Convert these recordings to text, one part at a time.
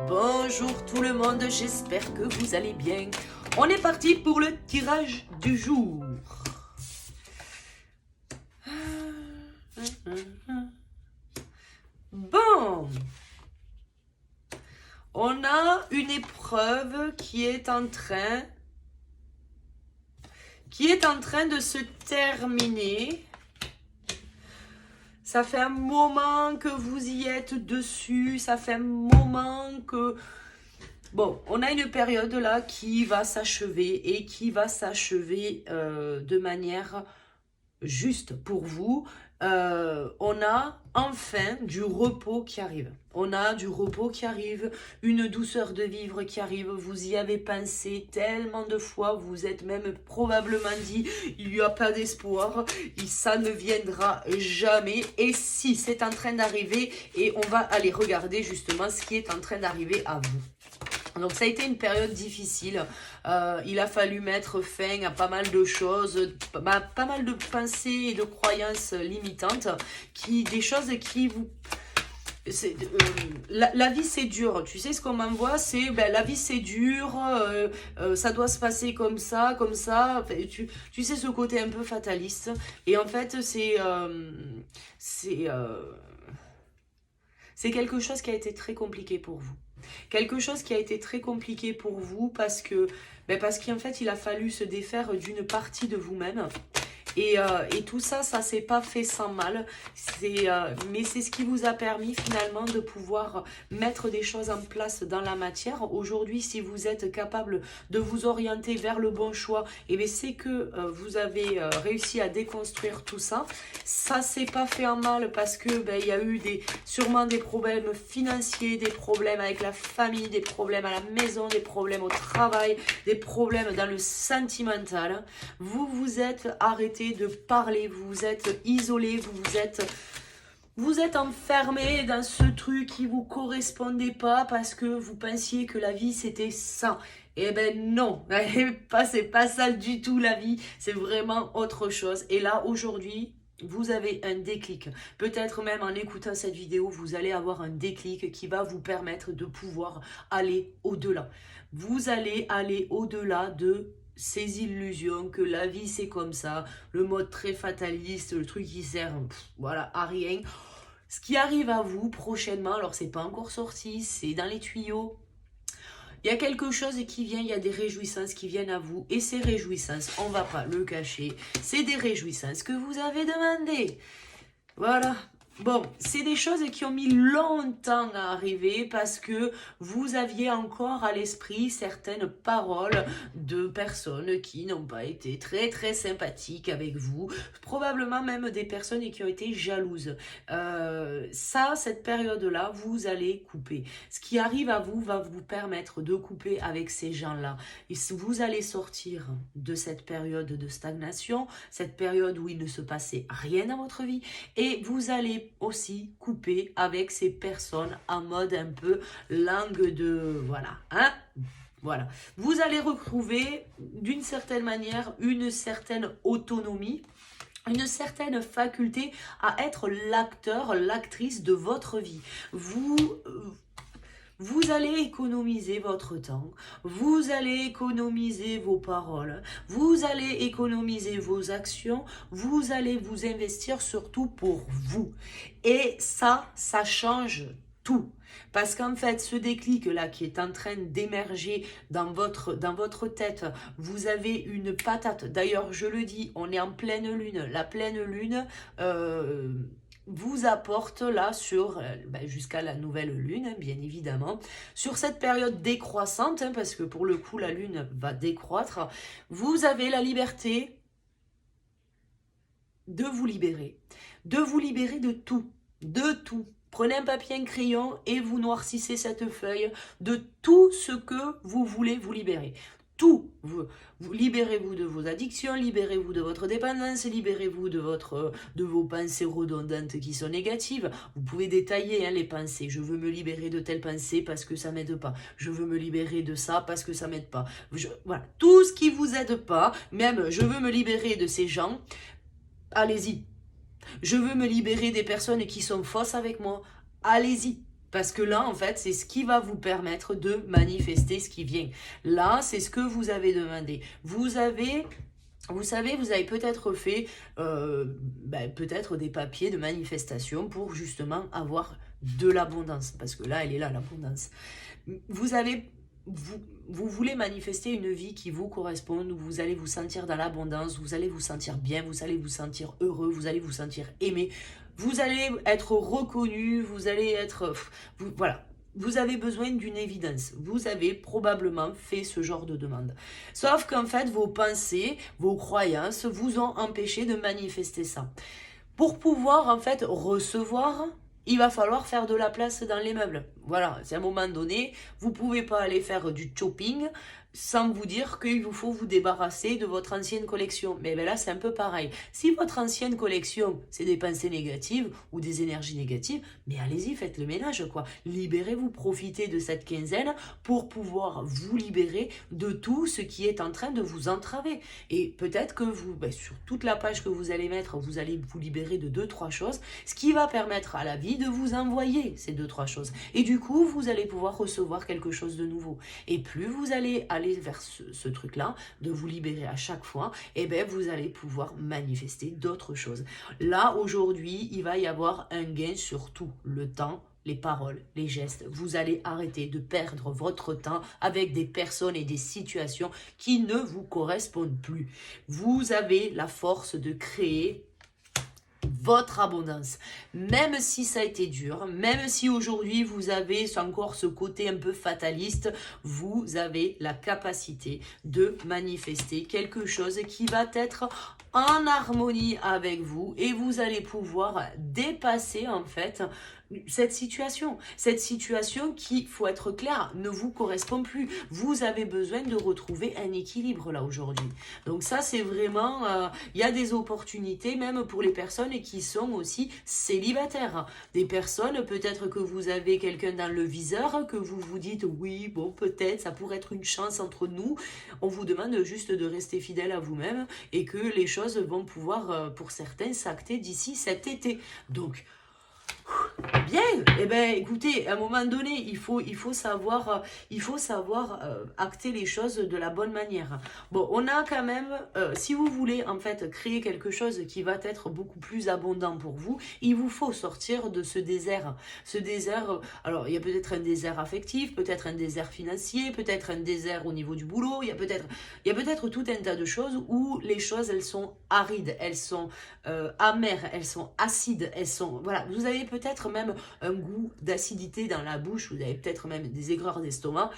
Bonjour tout le monde, j'espère que vous allez bien. On est parti pour le tirage du jour. Bon, on a une épreuve qui est en train de se terminer. Ça fait un moment que vous y êtes dessus, ça fait un moment que... Bon, on a une période là qui va s'achever et qui va s'achever de manière juste pour vous. On a enfin du repos qui arrive. On a du repos qui arrive, une douceur de vivre qui arrive. Vous y avez pensé tellement de fois, vous êtes même probablement dit, il n'y a pas d'espoir, ça ne viendra jamais. Et si, c'est en train d'arriver et on va aller regarder justement ce qui est en train d'arriver à vous. Donc ça a été une période difficile, il a fallu mettre fin à pas mal de choses, pas mal de pensées et de croyances limitantes, des choses qui vous... la vie c'est dur, tu sais ce qu'on m'envoie, c'est la vie c'est dur, ça doit se passer comme ça, tu sais ce côté un peu fataliste, et en fait c'est quelque chose qui a été très compliqué pour vous. Quelque chose qui a été très compliqué pour vous parce qu'en fait, il a fallu se défaire d'une partie de vous-même. Et tout ça, ça s'est pas fait sans mal. Mais c'est ce qui vous a permis finalement de pouvoir mettre des choses en place dans la matière. Aujourd'hui, si vous êtes capable de vous orienter vers le bon choix, et bien c'est que vous avez réussi à déconstruire tout ça. Ça s'est pas fait en mal parce que il y a eu sûrement des problèmes financiers, des problèmes avec la famille, des problèmes à la maison, des problèmes au travail, des problèmes dans le sentimental. Vous vous êtes arrêté de parler, vous vous êtes isolé, vous êtes enfermé dans ce truc qui vous correspondait pas parce que vous pensiez que la vie c'était ça. Eh ben non, c'est pas ça du tout la vie, c'est vraiment autre chose. Et là aujourd'hui, vous avez un déclic. Peut-être même en écoutant cette vidéo, vous allez avoir un déclic qui va vous permettre de pouvoir aller au-delà. Vous allez aller au-delà de ces illusions que la vie c'est comme ça, le mode très fataliste, le truc qui sert voilà, à rien. Ce qui arrive à vous prochainement, alors c'est pas encore sorti, c'est dans les tuyaux. Il y a quelque chose qui vient, il y a des réjouissances qui viennent à vous. Et ces réjouissances, on va pas le cacher, c'est des réjouissances que vous avez demandées. Voilà. Bon, c'est des choses qui ont mis longtemps à arriver parce que vous aviez encore à l'esprit certaines paroles de personnes qui n'ont pas été très très sympathiques avec vous, probablement même des personnes qui ont été jalouses. Cette période-là, vous allez couper. Ce qui arrive à vous va vous permettre de couper avec ces gens-là. Et vous allez sortir de cette période de stagnation, cette période où il ne se passait rien dans votre vie, et vous allez aussi couper avec ces personnes en mode un peu langue de... Voilà, hein? Voilà. Vous allez retrouver d'une certaine manière une certaine autonomie, une certaine faculté à être l'acteur, l'actrice de votre vie. Vous allez économiser votre temps, vous allez économiser vos paroles, vous allez économiser vos actions, vous allez vous investir surtout pour vous. Et ça change tout. Parce qu'en fait, ce déclic-là qui est en train d'émerger dans votre tête, vous avez une patate. D'ailleurs, je le dis, on est en pleine lune. La pleine lune... vous apporte là jusqu'à la nouvelle lune, hein, bien évidemment, sur cette période décroissante, hein, parce que pour le coup la lune va décroître, vous avez la liberté de vous libérer de tout. Prenez un papier, un crayon et vous noircissez cette feuille de tout ce que vous voulez vous libérer. Tout. Vous libérez-vous de vos addictions, libérez-vous de votre dépendance, libérez-vous de vos pensées redondantes qui sont négatives. Vous pouvez détailler les pensées. Je veux me libérer de telle pensée parce que ça m'aide pas. Je veux me libérer de ça parce que ça m'aide pas. Voilà. Tout ce qui vous aide pas, même je veux me libérer de ces gens, allez-y. Je veux me libérer des personnes qui sont fausses avec moi, allez-y. Parce que là, en fait, c'est ce qui va vous permettre de manifester ce qui vient. Là, c'est ce que vous avez demandé. Vous savez, vous avez peut-être fait peut-être des papiers de manifestation pour justement avoir de l'abondance. Parce que là, elle est là, l'abondance. Vous avez... vous voulez manifester une vie qui vous correspond, où vous allez vous sentir dans l'abondance, vous allez vous sentir bien, vous allez vous sentir heureux, vous allez vous sentir aimé, vous allez être reconnu, vous allez être... voilà. Vous avez besoin d'une évidence. Vous avez probablement fait ce genre de demande. Sauf qu'en fait, vos pensées, vos croyances vous ont empêché de manifester ça. Pour pouvoir en fait recevoir, il va falloir faire de la place dans les meubles. Voilà, c'est à un moment donné, vous ne pouvez pas aller faire du shopping sans vous dire qu'il vous faut vous débarrasser de votre ancienne collection. Mais ben là, c'est un peu pareil. Si votre ancienne collection, c'est des pensées négatives ou des énergies négatives, mais allez-y, faites le ménage, quoi. Libérez-vous, profitez de cette quinzaine pour pouvoir vous libérer de tout ce qui est en train de vous entraver. Et peut-être que vous, sur toute la page que vous allez mettre, vous allez vous libérer de 2-3 choses, ce qui va permettre à la vie de vous envoyer ces 2-3 choses. Et du coup, vous allez pouvoir recevoir quelque chose de nouveau. Et plus vous allez aller vers ce truc-là, de vous libérer à chaque fois, et bien vous allez pouvoir manifester d'autres choses. Là, aujourd'hui, il va y avoir un gain sur tout, le temps, les paroles, les gestes. Vous allez arrêter de perdre votre temps avec des personnes et des situations qui ne vous correspondent plus. Vous avez la force de créer votre abondance, même si ça a été dur, même si aujourd'hui vous avez encore ce côté un peu fataliste, vous avez la capacité de manifester quelque chose qui va être en harmonie avec vous et vous allez pouvoir dépasser en fait cette situation qui, faut être clair, ne vous correspond plus. Vous avez besoin de retrouver un équilibre là aujourd'hui. Donc ça c'est vraiment, il y a des opportunités même pour les personnes qui sont aussi célibataires. Des personnes, peut-être que vous avez quelqu'un dans le viseur, que vous vous dites oui, bon peut-être ça pourrait être une chance entre nous. On vous demande juste de rester fidèle à vous-même et que les choses vont pouvoir, pour certains, s'acter d'ici cet été. Donc, bien, eh ben, écoutez, à un moment donné, il faut savoir acter les choses de la bonne manière. Bon, on a quand même, si vous voulez en fait créer quelque chose qui va être beaucoup plus abondant pour vous, il vous faut sortir de ce désert. Ce désert, alors il y a peut-être un désert affectif, peut-être un désert financier, peut-être un désert au niveau du boulot, il y a peut-être tout un tas de choses où les choses, elles sont arides, elles sont amères, elles sont acides, elles sont, voilà, vous avez peut-être même un goût d'acidité dans la bouche, vous avez peut-être même des aigreurs d'estomac.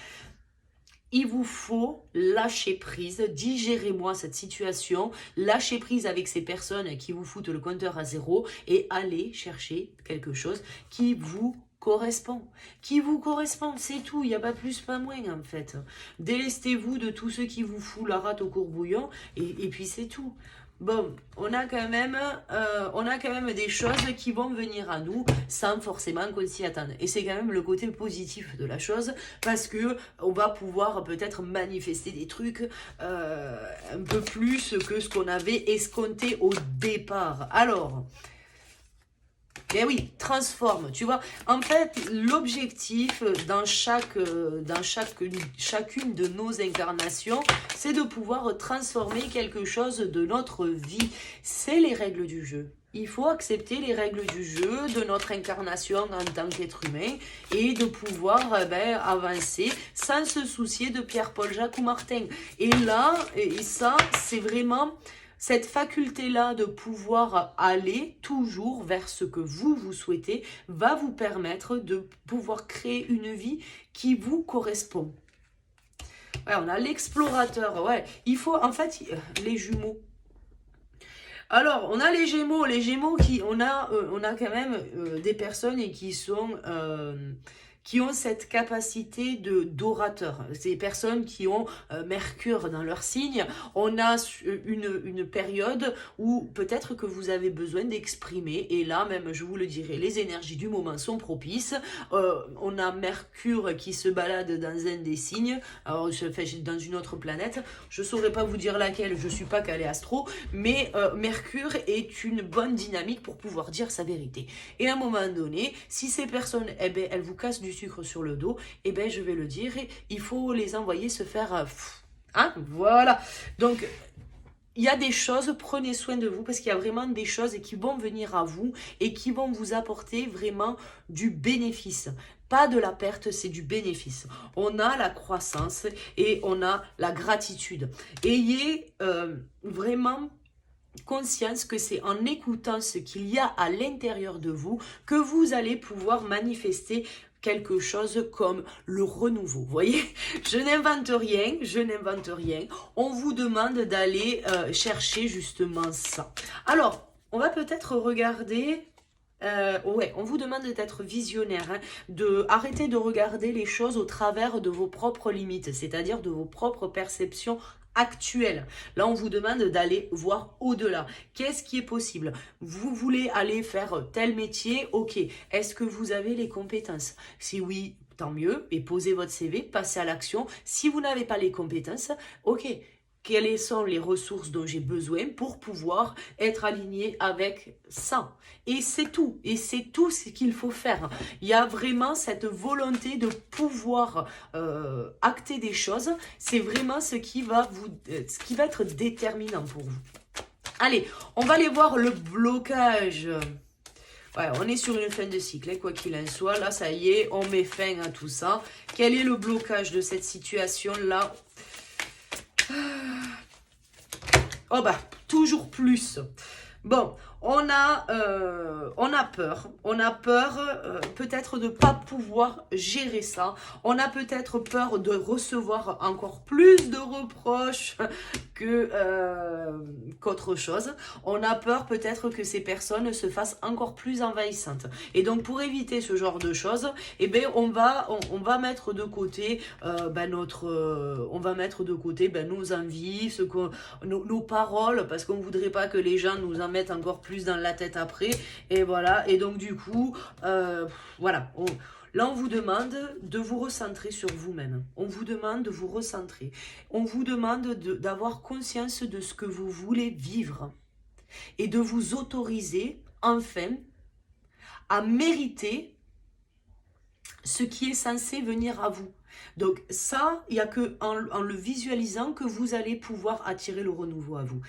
Il vous faut lâcher prise, digérez-moi cette situation, lâcher prise avec ces personnes qui vous foutent le compteur à zéro et allez chercher quelque chose qui vous correspond, c'est tout, il n'y a pas plus, pas moins en fait. Délestez-vous de tout ce qui vous fout la rate au courbouillon et puis c'est tout. Bon, on a quand même des choses qui vont venir à nous sans forcément qu'on s'y attende. Et c'est quand même le côté positif de la chose parce que on va pouvoir peut-être manifester des trucs un peu plus que ce qu'on avait escompté au départ. Alors, ben oui, transforme, tu vois. En fait, l'objectif dans chacune de nos incarnations, c'est de pouvoir transformer quelque chose de notre vie. C'est les règles du jeu. Il faut accepter les règles du jeu de notre incarnation en tant qu'être humain et de pouvoir avancer sans se soucier de Pierre, Paul, Jacques ou Martin. Et là, et ça, c'est vraiment... Cette faculté-là de pouvoir aller toujours vers ce que vous souhaitez va vous permettre de pouvoir créer une vie qui vous correspond. Ouais, on a l'explorateur, ouais. Il faut, en fait, les jumeaux. Alors, on a les Gémeaux qui, on a quand même des personnes qui sont qui ont cette capacité d'orateur. Ces personnes qui ont Mercure dans leur signe, on a une période où peut-être que vous avez besoin d'exprimer, et là même je vous le dirai, les énergies du moment sont propices. On a Mercure qui se balade dans un des signes, alors dans une autre planète, je ne saurais pas vous dire laquelle, je ne suis pas calée astro, mais Mercure est une bonne dynamique pour pouvoir dire sa vérité. Et à un moment donné, si ces personnes, eh ben, elles vous cassent du sucre sur le dos, eh ben, je vais le dire, il faut les envoyer se faire... hein, voilà. Donc, il y a des choses, prenez soin de vous, parce qu'il y a vraiment des choses qui vont venir à vous et qui vont vous apporter vraiment du bénéfice. Pas de la perte, c'est du bénéfice. On a la croissance et on a la gratitude. Ayez vraiment conscience que c'est en écoutant ce qu'il y a à l'intérieur de vous que vous allez pouvoir manifester quelque chose comme le renouveau. Vous voyez, je n'invente rien, je n'invente rien. On vous demande d'aller chercher justement ça. Alors, on va peut-être regarder... ouais, on vous demande d'être visionnaire, hein, arrêter de regarder les choses au travers de vos propres limites, c'est-à-dire de vos propres perceptions actuelles. Là, on vous demande d'aller voir au-delà. Qu'est-ce qui est possible? Vous voulez aller faire tel métier? Ok. Est-ce que vous avez les compétences? Si oui, tant mieux. Et posez votre CV, passez à l'action. Si vous n'avez pas les compétences, ok. Quelles sont les ressources dont j'ai besoin pour pouvoir être aligné avec ça? Et c'est tout. Et c'est tout ce qu'il faut faire. Il y a vraiment cette volonté de pouvoir acter des choses. C'est vraiment ce qui va être déterminant pour vous. Allez, on va aller voir le blocage. Ouais, on est sur une fin de cycle, hein, quoi qu'il en soit. Là, ça y est, on met fin à tout ça. Quel est le blocage de cette situation-là? Oh bah, toujours plus. Bon, on a peur. On a peur peut-être de ne pas pouvoir gérer ça. On a peut-être peur de recevoir encore plus de reproches qu'autre chose. On a peur peut-être que ces personnes se fassent encore plus envahissantes. Et donc, pour éviter ce genre de choses, eh ben, on va mettre de côté nos envies, nos paroles, parce qu'on ne voudrait pas que les gens nous en mettent encore plus dans la tête après. Et voilà. Et donc, du coup, voilà. Là, on vous demande de vous recentrer sur vous-même. On vous demande de vous recentrer. On vous demande d'avoir conscience de ce que vous voulez vivre. Et de vous autoriser, enfin, à mériter ce qui est censé venir à vous. Donc ça, il n'y a qu'en le visualisant que vous allez pouvoir attirer le renouveau à vous.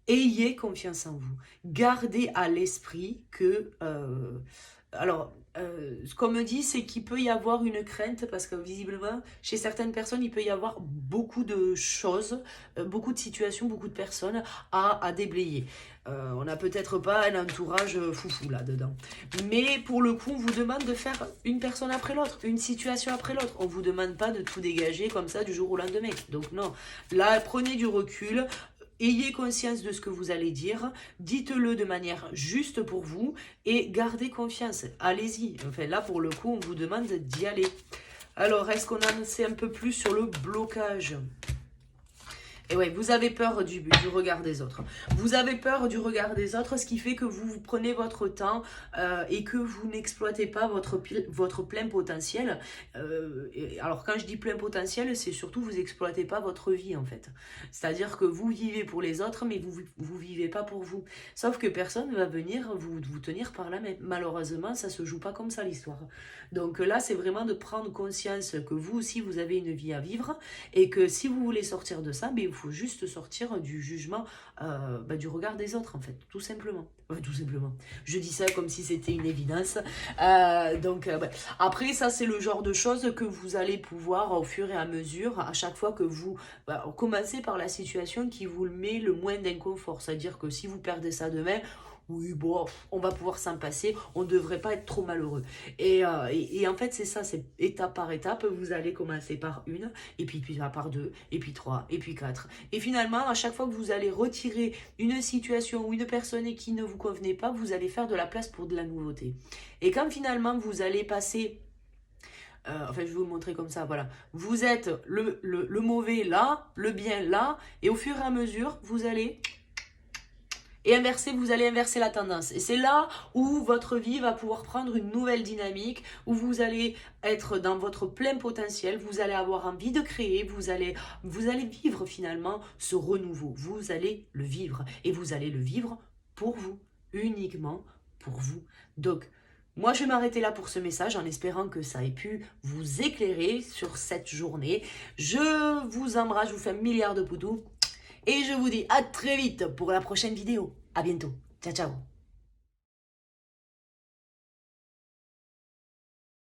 Ayez confiance en vous. Gardez à l'esprit que... ce qu'on me dit, c'est qu'il peut y avoir une crainte parce que visiblement, chez certaines personnes, il peut y avoir beaucoup de choses, beaucoup de situations, beaucoup de personnes à déblayer. On n'a peut-être pas un entourage foufou là-dedans. Mais pour le coup, on vous demande de faire une personne après l'autre, une situation après l'autre. On ne vous demande pas de tout dégager comme ça du jour au lendemain. Donc non, là, prenez du recul. Ayez conscience de ce que vous allez dire, dites-le de manière juste pour vous et gardez confiance. Allez-y. Enfin, là, pour le coup, on vous demande d'y aller. Alors, est-ce qu'on en sait un peu plus sur le blocage ? Et ouais, vous avez peur du regard des autres. Vous avez peur du regard des autres, ce qui fait que vous prenez votre temps et que vous n'exploitez pas votre plein potentiel. Alors, quand je dis plein potentiel, c'est surtout vous n'exploitez pas votre vie, en fait. C'est-à-dire que vous vivez pour les autres, mais vous ne vivez pas pour vous. Sauf que personne ne va venir vous tenir par la main. Malheureusement, ça ne se joue pas comme ça, l'histoire. Donc là, c'est vraiment de prendre conscience que vous aussi, vous avez une vie à vivre et que si vous voulez sortir de ça, il faut juste sortir du jugement, du regard des autres, en fait, tout simplement. Tout simplement. Je dis ça comme si c'était une évidence. Après, ça, c'est le genre de choses que vous allez pouvoir, au fur et à mesure, à chaque fois que vous commencez par la situation qui vous met le moins d'inconfort. C'est-à-dire que si vous perdez ça demain, oui, bon, on va pouvoir s'en passer, on ne devrait pas être trop malheureux. Et en fait, c'est ça, c'est étape par étape, vous allez commencer par une, et puis par deux, et puis trois, et puis quatre. Et finalement, à chaque fois que vous allez retirer une situation ou une personne qui ne vous convenait pas, vous allez faire de la place pour de la nouveauté. Et quand finalement, vous allez passer enfin, je vais vous le montrer comme ça, voilà. Vous êtes le mauvais là, le bien là, et au fur et à mesure, vous allez... Et inverser, vous allez inverser la tendance. Et c'est là où votre vie va pouvoir prendre une nouvelle dynamique, où vous allez être dans votre plein potentiel, vous allez avoir envie de créer, vous allez vivre finalement ce renouveau. Vous allez le vivre. Et vous allez le vivre pour vous, uniquement pour vous. Donc, moi, je vais m'arrêter là pour ce message en espérant que ça ait pu vous éclairer sur cette journée. Je vous embrasse, je vous fais un milliard de poutous. Et je vous dis à très vite pour la prochaine vidéo. À bientôt. Ciao, ciao.